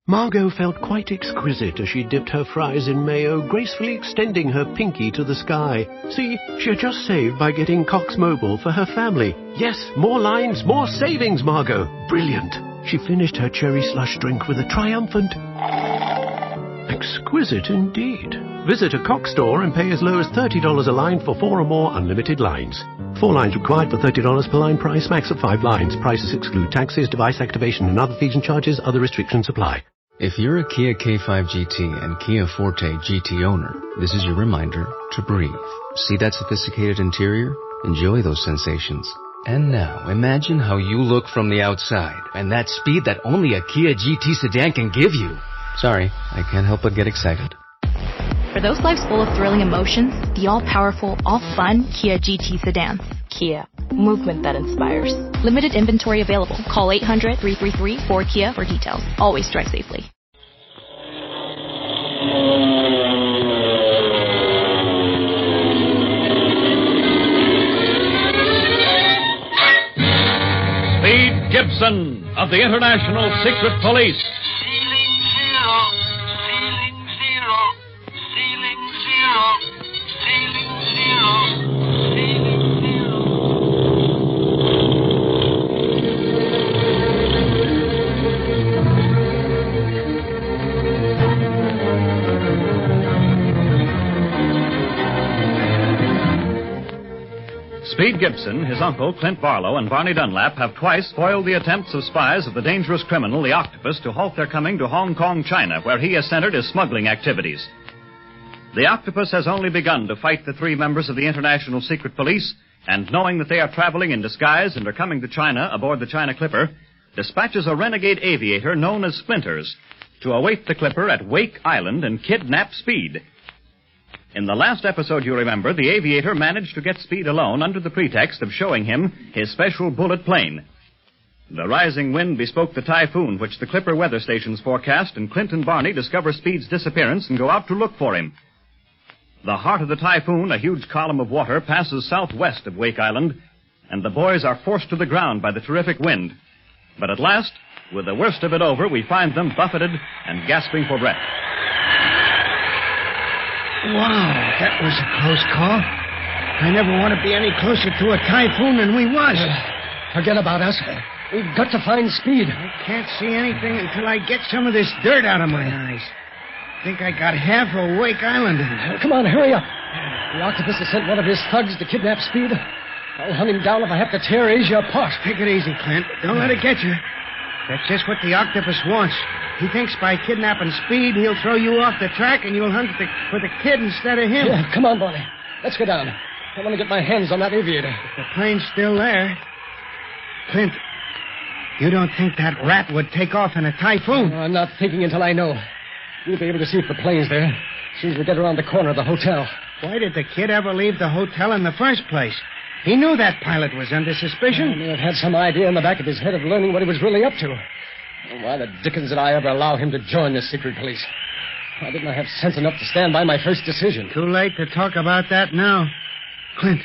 Margot felt quite exquisite as she dipped her fries in mayo, gracefully extending her pinky to the sky. See, she had just saved by getting Cox Mobile for her family. Yes, more lines, more savings, Margot. Brilliant. She finished her cherry slush drink with a triumphant... Exquisite indeed. Visit a Cox store and pay as low as $30 a line for 4 or more unlimited lines. 4 lines required for $30 per line price, max of 5 lines. Prices exclude taxes, device activation and other fees and charges. Other restrictions apply. If you're a Kia K5 GT and Kia Forte GT owner, this is your reminder to breathe. See that sophisticated interior? Enjoy those sensations. And now, imagine how you look from the outside and that speed that only a Kia GT sedan can give you. Sorry, I can't help but get excited. For those lives full of thrilling emotions, the all-powerful, all-fun Kia GT sedans. Kia. Movement that inspires. Limited inventory available. Call 800-333-4KIA for details. Always drive safely. Speed Gibson of the International Secret Police. Ceiling zero, ceiling zero, ceiling zero, ceiling zero, ceiling zero. Speed Gibson, his uncle, Clint Barlow, and Barney Dunlap have twice foiled the attempts of spies of the dangerous criminal, the Octopus, to halt their coming to Hong Kong, China, where he has centered his smuggling activities. The Octopus has only begun to fight the 3 members of the International Secret Police, and knowing that they are traveling in disguise and are coming to China aboard the China Clipper, dispatches a renegade aviator known as Splinters to await the Clipper at Wake Island and kidnap Speed. In the last episode, you remember, the aviator managed to get Speed alone under the pretext of showing him his special bullet plane. The rising wind bespoke the typhoon which the Clipper weather stations forecast, and Clint and Barney discover Speed's disappearance and go out to look for him. The heart of the typhoon, a huge column of water, passes southwest of Wake Island, and the boys are forced to the ground by the terrific wind. But at last, with the worst of it over, we find them buffeted and gasping for breath. Wow, that was a close call. I never want to be any closer to a typhoon than we was. Forget about us. We've got to find Speed. I can't see anything until I get some of this dirt out of my eyes. Think I got half of Wake Island. Come on, hurry up. The Octopus has sent one of his thugs to kidnap Speed. I'll hunt him down if I have to tear Asia apart. Take it easy, Clint. Don't let it get you. That's just what the Octopus wants. He thinks by kidnapping Speed, he'll throw you off the track and you'll hunt for the kid instead of him. Yeah, come on, Barney. Let's go down. I want to get my hands on that aviator. If the plane's still there. Clint, you don't think that rat would take off in a typhoon? I'm not thinking until I know. We'll be able to see if the plane's there as soon as we get around the corner of the hotel. Why did the kid ever leave the hotel in the first place? He knew that pilot was under suspicion. He may have had some idea in the back of his head of learning what he was really up to. Why the dickens did I ever allow him to join the secret police? Why didn't I have sense enough to stand by my first decision? Too late to talk about that now. Clint,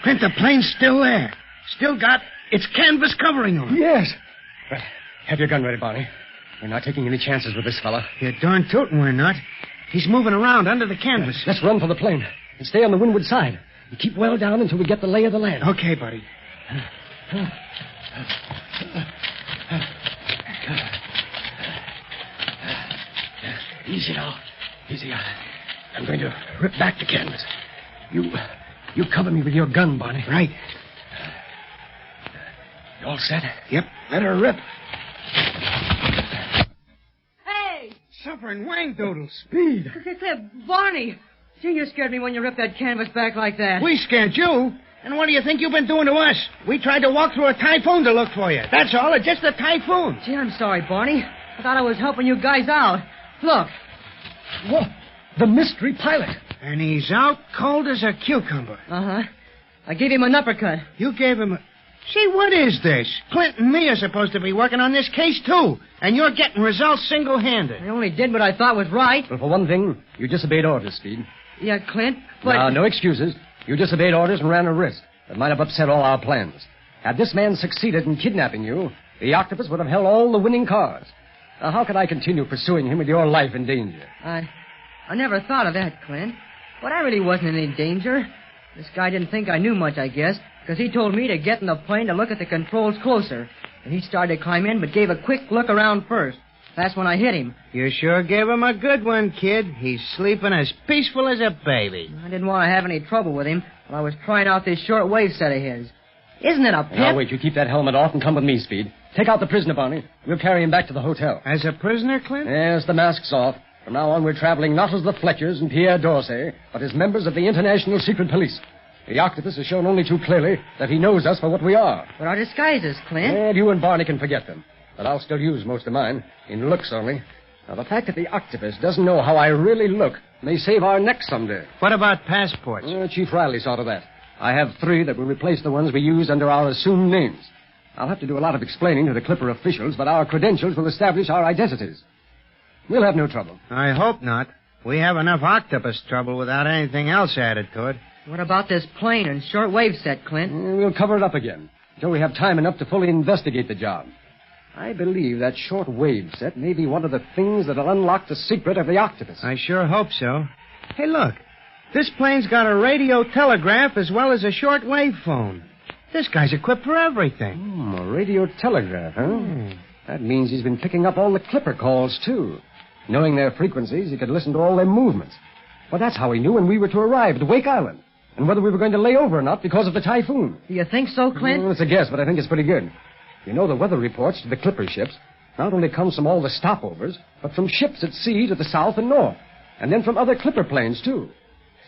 the plane's still there. Still got its canvas covering on. Yes. But have your gun ready, Barney. We're not taking any chances with this fella. You're darn tootin' we're not. He's moving around under the canvas. Let's run for the plane and stay on the windward side. And keep well down until we get the lay of the land. Okay, buddy. Easy now. Easy. I'm going to rip back the canvas. You cover me with your gun, Barney. Right. You all set? Yep. Let her rip. Hey! Suffering wang doodles. Speed. Barney! Gee, you scared me when you ripped that canvas back like that. We scared you? And what do you think you've been doing to us? We tried to walk through a typhoon to look for you. That's all. It's just a typhoon. Gee, I'm sorry, Barney. I thought I was helping you guys out. Look. What? The mystery pilot. And he's out cold as a cucumber. Uh-huh. I gave him an uppercut. You gave him a... Gee, what is this? Clint and me are supposed to be working on this case, too. And you're getting results single-handed. I only did what I thought was right. Well, for one thing, you disobeyed orders, Speed. Yeah, Clint, but... Now, no excuses. You disobeyed orders and ran a risk that might have upset all our plans. Had this man succeeded in kidnapping you, the Octopus would have held all the winning cards. How can I continue pursuing him with your life in danger? I never thought of that, Clint. But I really wasn't in any danger. This guy didn't think I knew much, I guess, because he told me to get in the plane to look at the controls closer. And he started to climb in, but gave a quick look around first. That's when I hit him. You sure gave him a good one, kid. He's sleeping as peaceful as a baby. I didn't want to have any trouble with him while I was trying out this shortwave set of his. Isn't it a pip? Now, wait, you keep that helmet off and come with me, Speed. Take out the prisoner, Barney. We'll carry him back to the hotel. As a prisoner, Clint? Yes, the mask's off. From now on, we're traveling not as the Fletchers and Pierre Dorsey, but as members of the International Secret Police. The Octopus has shown only too clearly that he knows us for what we are. But our disguises, Clint. And you and Barney can forget them. But I'll still use most of mine, in looks only. Now, the fact that the Octopus doesn't know how I really look may save our necks someday. What about passports? Chief Riley saw to that. I have 3 that will replace the ones we used under our assumed names. I'll have to do a lot of explaining to the Clipper officials, but our credentials will establish our identities. We'll have no trouble. I hope not. We have enough octopus trouble without anything else added to it. What about this plane and shortwave set, Clint? We'll cover it up again until we have time enough to fully investigate the job. I believe that shortwave set may be one of the things that'll unlock the secret of the Octopus. I sure hope so. Hey, look. This plane's got a radio telegraph as well as a shortwave phone. This guy's equipped for everything. A radio telegraph, huh? That means he's been picking up all the Clipper calls, too. Knowing their frequencies, he could listen to all their movements. Well, that's how he knew when we were to arrive at Wake Island, and whether we were going to lay over or not because of the typhoon. Do you think so, Clint? It's a guess, but I think it's pretty good. You know, the weather reports to the Clipper ships not only comes from all the stopovers, but from ships at sea to the south and north, and then from other Clipper planes, too.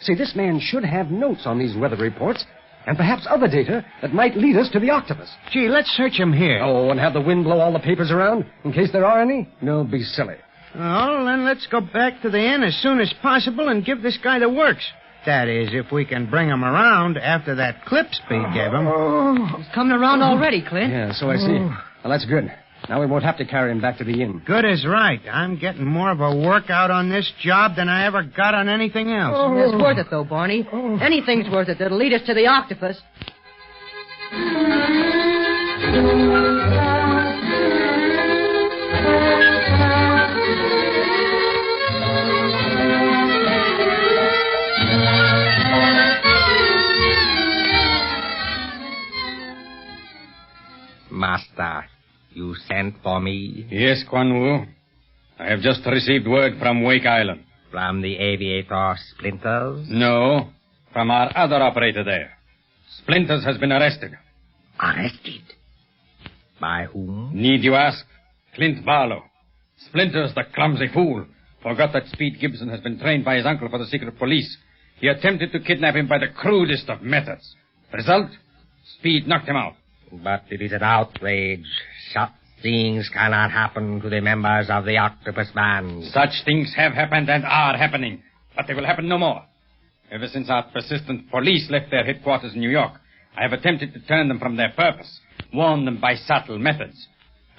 See, this man should have notes on these weather reports, and perhaps other data that might lead us to the Octopus. Gee, let's search him here. Oh, and have the wind blow all the papers around, in case there are any? No, be silly. Oh, then let's go back to the inn as soon as possible and give this guy the works. That is, if we can bring him around after that clip Speed gave him. He's coming around already, Clint. Yeah, so I see. Well, that's good. Now we won't have to carry him back to the inn. Good is right. I'm getting more of a workout on this job than I ever got on anything else. It's worth it, though, Barney. Anything's worth it that'll lead us to the Octopus. Master, you sent for me? Yes, Quan Wu. I have just received word from Wake Island. From the aviator Splinters? No, from our other operator there. Splinters has been arrested. Arrested? By whom? Need you ask? Clint Barlow. Splinters, the clumsy fool, forgot that Speed Gibson has been trained by his uncle for the secret police. He attempted to kidnap him by the crudest of methods. Result? Speed knocked him out. But it is an outrage. Such things cannot happen to the members of the Octopus Band. Such things have happened and are happening, but they will happen no more. Ever since our persistent police left their headquarters in New York, I have attempted to turn them from their purpose, warn them by subtle methods.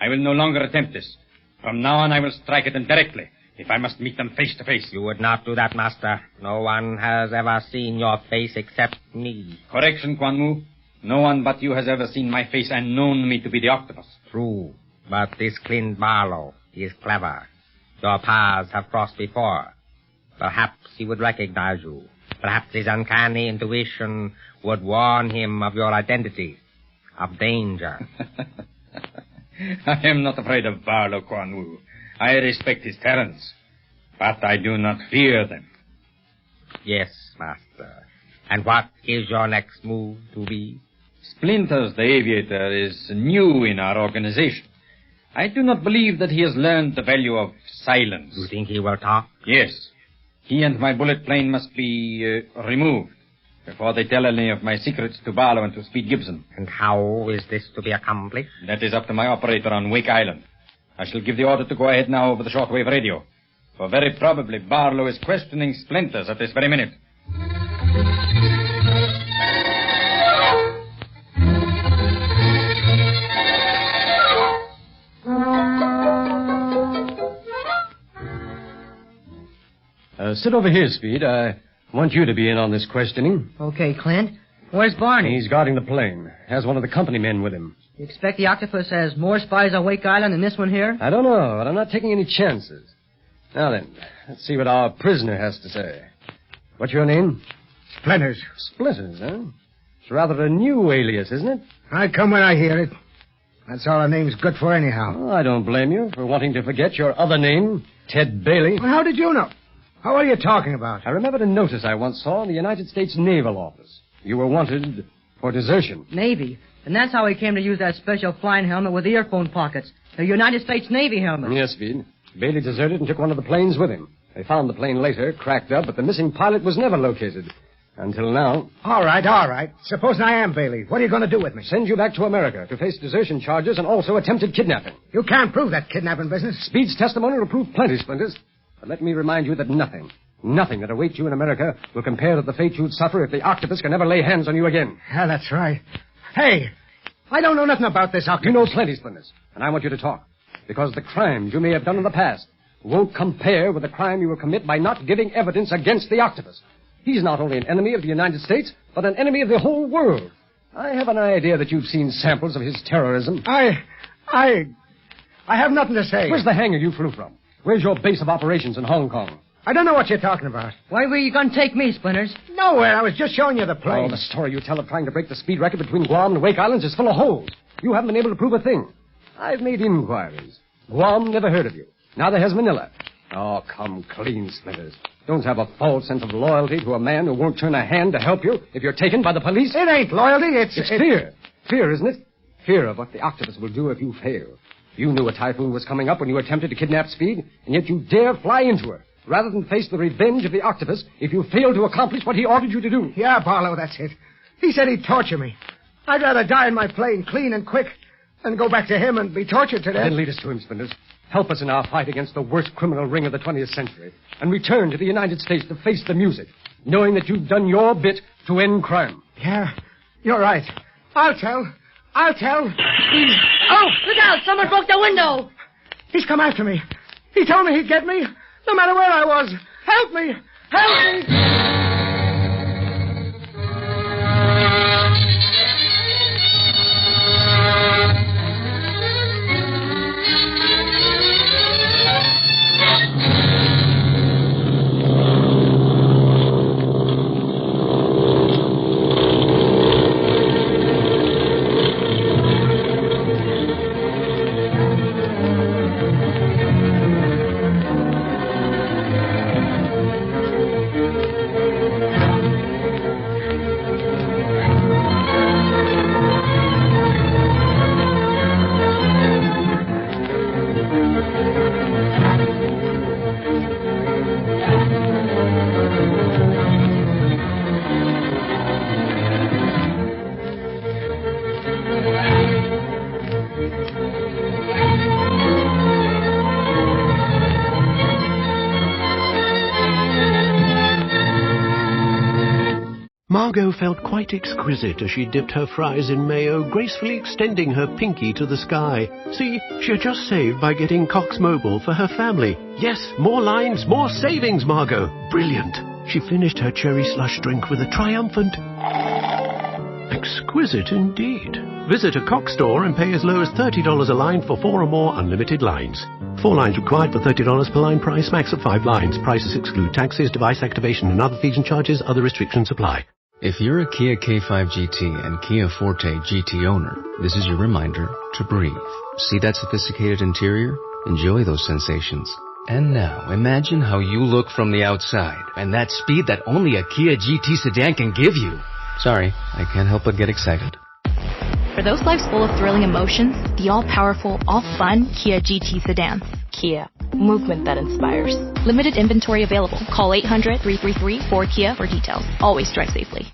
I will no longer attempt this. From now on, I will strike at them directly, if I must meet them face to face. You would not do that, Master. No one has ever seen your face except me. Correction, Quan Wu. No one but you has ever seen my face and known me to be the Octopus. True, but this Clint Barlow is clever. Your paths have crossed before. Perhaps he would recognize you. Perhaps his uncanny intuition would warn him of your identity, of danger. I am not afraid of Barlow, Quan Wu. I respect his talents, but I do not fear them. Yes, Master. And what is your next move to be? Splinters, the aviator, is new in our organization. I do not believe that he has learned the value of silence. You think he will talk? Yes. He and my bullet plane must be removed before they tell any of my secrets to Barlow and to Speed Gibson. And how is this to be accomplished? That is up to my operator on Wake Island. I shall give the order to go ahead now over the shortwave radio. For very probably Barlow is questioning Splinters at this very minute. Sit over here, Speed. I want you to be in on this questioning. Okay, Clint. Where's Barney? He's guarding the plane. Has one of the company men with him. You expect the Octopus has more spies on Wake Island than this one here? I don't know, but I'm not taking any chances. Now then, let's see what our prisoner has to say. What's your name? Splinters. Splinters, huh? It's rather a new alias, isn't it? I come when I hear it. That's all a name's good for anyhow. Oh, I don't blame you for wanting to forget your other name, Ted Bailey. Well, how did you know? How are you talking about? I remembered a notice I once saw in the United States Naval Office. You were wanted for desertion. Navy. And that's how he came to use that special flying helmet with earphone pockets. The United States Navy helmet. Yes, Speed. Bailey deserted and took one of the planes with him. They found the plane later, cracked up, but the missing pilot was never located. Until now. All right. Supposing I am Bailey. What are you going to do with me? Send you back to America to face desertion charges and also attempted kidnapping. You can't prove that kidnapping business. Speed's testimony will prove plenty, Splinters. But let me remind you that nothing that awaits you in America will compare to the fate you'd suffer if the Octopus can never lay hands on you again. Yeah, that's right. Hey, I don't know nothing about this Octopus. You know plenty, Splinters, and I want you to talk. Because the crimes you may have done in the past won't compare with the crime you will commit by not giving evidence against the Octopus. He's not only an enemy of the United States, but an enemy of the whole world. I have an idea that you've seen samples of his terrorism. I have nothing to say. Where's the hangar you flew from? Where's your base of operations in Hong Kong? I don't know what you're talking about. Why were you going to take me, Splinters? Nowhere. I was just showing you the plane. Oh, the story you tell of trying to break the speed record between Guam and Wake Islands is full of holes. You haven't been able to prove a thing. I've made inquiries. Guam never heard of you. Neither has Manila. Oh, come clean, Splinters. Don't have a false sense of loyalty to a man who won't turn a hand to help you if you're taken by the police. It ain't loyalty, it's fear. Fear, isn't it? Fear of what the Octopus will do if you fail. You knew a typhoon was coming up when you attempted to kidnap Speed, and yet you dare fly into her, rather than face the revenge of the Octopus if you fail to accomplish what he ordered you to do. Yeah, Barlow, that's it. He said he'd torture me. I'd rather die in my plane, clean and quick, than go back to him and be tortured to death. Then lead us to him, Splinters. Help us in our fight against the worst criminal ring of the 20th century, and return to the United States to face the music, knowing that you've done your bit to end crime. Yeah, you're right. I'll tell. Oh, look out! Someone broke the window! He's come after me. He told me he'd get me, no matter where I was. Help me! Help me! Margot felt quite exquisite as she dipped her fries in mayo, gracefully extending her pinky to the sky. See, she had just saved by getting Cox Mobile for her family. Yes, more lines, more savings, Margot. Brilliant. She finished her cherry slush drink with a triumphant... Exquisite indeed. Visit a Cox store and pay as low as $30 a line for 4 or more unlimited lines. 4 lines required for $30 per line price, max of 5 lines. Prices exclude taxes, device activation, and other fees and charges. Other restrictions apply. If you're a Kia K5 GT and Kia Forte GT owner, this is your reminder to breathe. See that sophisticated interior? Enjoy those sensations. And now, imagine how you look from the outside and that speed that only a Kia GT sedan can give you. Sorry, I can't help but get excited. For those lives full of thrilling emotions, the all-powerful, all-fun Kia GT sedans. Kia. Movement that inspires. Limited inventory available. Call 800-333-4KIA for details. Always drive safely.